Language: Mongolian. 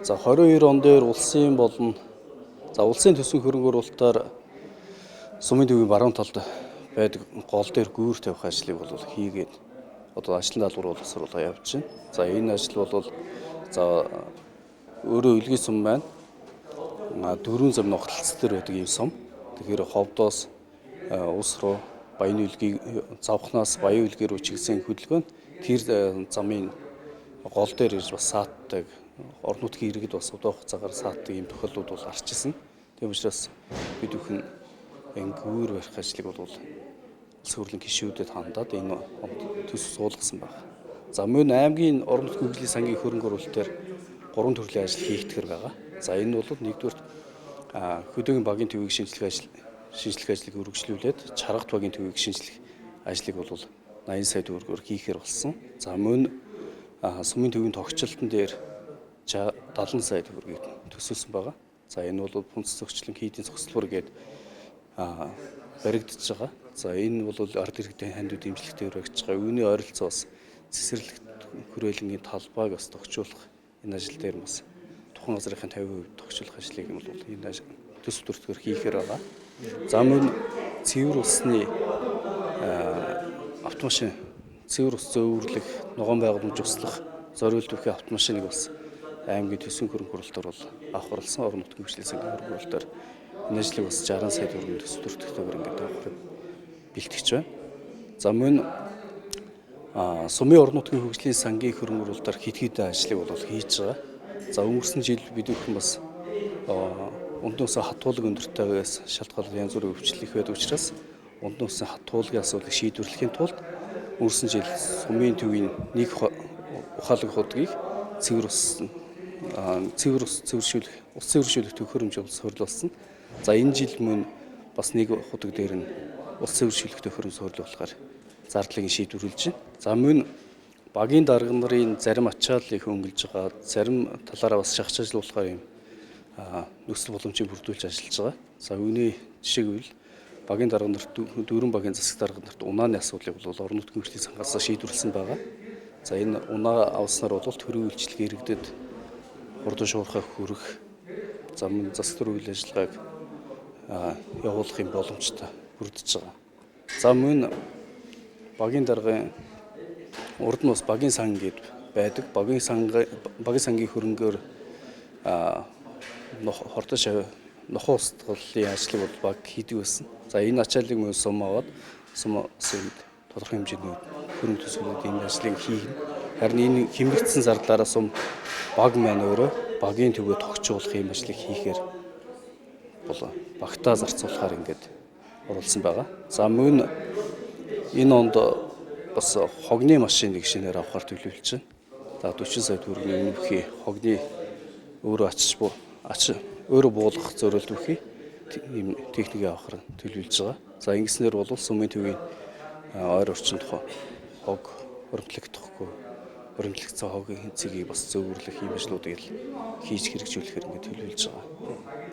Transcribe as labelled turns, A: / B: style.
A: За 22 он дээр улсын болон улсын төсвийн хөрөнгө оруулалтаар сумын төвийн баруун талд байдаг гол дээр гүүр тавих ажлыг бол хийгээд одоо ажлын даалгавар боловсруулах явж байна. За энэ ажил бол өөрөө үлгий сум байна. 4 зам ногтлолц дээр байдаг юм сум. Тэгэхээр ховдоос ус руу баян үлгийг завхнаас баян үлгээр рүү чиглэсэн хөдөлгөөн тэр замын гол дээр ирж бас саатдаг орон нутгийн иргэд бас удаах цагаар саатдаг юм тохиолдлууд бол арчилсан. Тийм учраас бид бүхэн энэ гүүр барих ажлыг бол улс хурлын гишүүдэд хандаад энэ төсөв суулгасан байна. За мөн аймгийн орон нутгийн хөгжлийн сангийн хөрөнгө оруулалтаар 3 төрлийн ажил хийгдгэр байгаа. За энэ бол нэгдүгээр хөдөөгийн багийн төвийг шинжлэх ажлыг үргэлжлүүлээд чаргат багийн төвийг шинжлэх ажлыг бол 80 сая төгрөгөөр хийхээр болсон. За мөн сумын төвийн тогтчлолтын дээр 70 сая төгрөгийг төсөөлсөн байгаа. За энэ бол пунц зохицлон хийдийн цогцлбор гээд баригдаж байгаа. За энэ бол ард иргэдийн хандив дэмжлэгтэй өргөж байгаа. Үүний ойролцоо бас цэцэрлэгт хүрээлэнгийн талбайг бас тогтчуулах энэ ажил дээр бас тухайн газрын 50% тогтчуулах ажлыг бол энэ төсөв төртгөр хийхээр байгаа. За мөн цэвэр усны автомашин цэвэр ус зөөвөрлөх, ногоон байгууламж услах, зориулт бүхий автомашиныг бас аймгийн төсвийн хөрөнгө оруулалтаар бол авахарлсан орон нутгийн хөгжлийн сангийн хөрөнгө оруулалтаар энэ ажлыг бас 60 сая төгрөгийн төсөв төртгөөр ингээд авахыг бэлтгэж байна. За мөн сумын орон нутгийн хөгжлийн сангийн хөрөнгө оруулалтаар хэд хэдэн ажлыг бол хийж байгаа. За өнгөрсөн жил бид бүхэн бас ундын усын хатуулга өндөртэйгээс шалтгаалаад янз бүрийн өвчлөл их байдаг учраас ундын усын хатуулгын асуудлыг шийдвэрлэхийн тулд өнгөрсөн жил сумын төвийн нэг ухаалаг хуудгийг цэвэршүүлэх төхөөрөмж суурилуулсан. За энэ жил мөн бас нэг худаг дээр нь ус цэвэршүүлэх төхөөрөмж суурилуулахаар зардлыг шийдвэрлэж байна. За мөн багийн дарга нарын зарим ачааллыг хөнгөлж байгаа, зарим талаараа бас шахажуулахаар юм нөхцөл боломжийг бүрдүүлж ажиллаж байгаа. За үүний жишээгүй багийн дарга нарт дөрвөн багийн засаг дарга нарт унааны асуудлыг бол орон нутгийн хөгжлийн сангаас шийдвэрлсэн байгаа. За энэ унаа авснаар бол төрийн үйлчлэг иргэдэд хурдан шуурхай хүрэх, за мөн засаг дөрвийн үйл ажиллагааг явуулахын боломжтой бүрдэж байгаа. За мөн багийн даргын урд нь бас багийн сан гээд байдаг. Багийн сангийн хөрөнгөөр хордон шавь нохоо устгалын ажлыг бол баг хийдэг байсан. За энэ ачааллыг мөн сум аваад сумын тодорхой хэмжээний хөрөнгө төсвүүд энэ ажлыг хийгнэ. Харин энэ хэмнэгдсэн зардлаараа сум баг маань өөрөө багийн төвөө тогтчуулах юм ажлыг хийхээр бол багтаа зарцуулахаар ингээд оруулсан байгаа. За мөн энэ онд бас хогны машиныг шинээр авахар төлөвлөж байна. За 40 сая төгрөгийн үнэхээр хогны өөрөө буулгах зориулт бүхий ийм техникийг авахар төлөвлөж байгаа. За ингэснээр бол сумын төвийн ойр орчинд хог өргөлөгдөхгүй, өргөлөгцсөн хогийн цэгийг бас зөөвөрлөх ийм ажлуудыг хийж хэрэгжүүлэхээр ингэ төлөвлөж байгаа.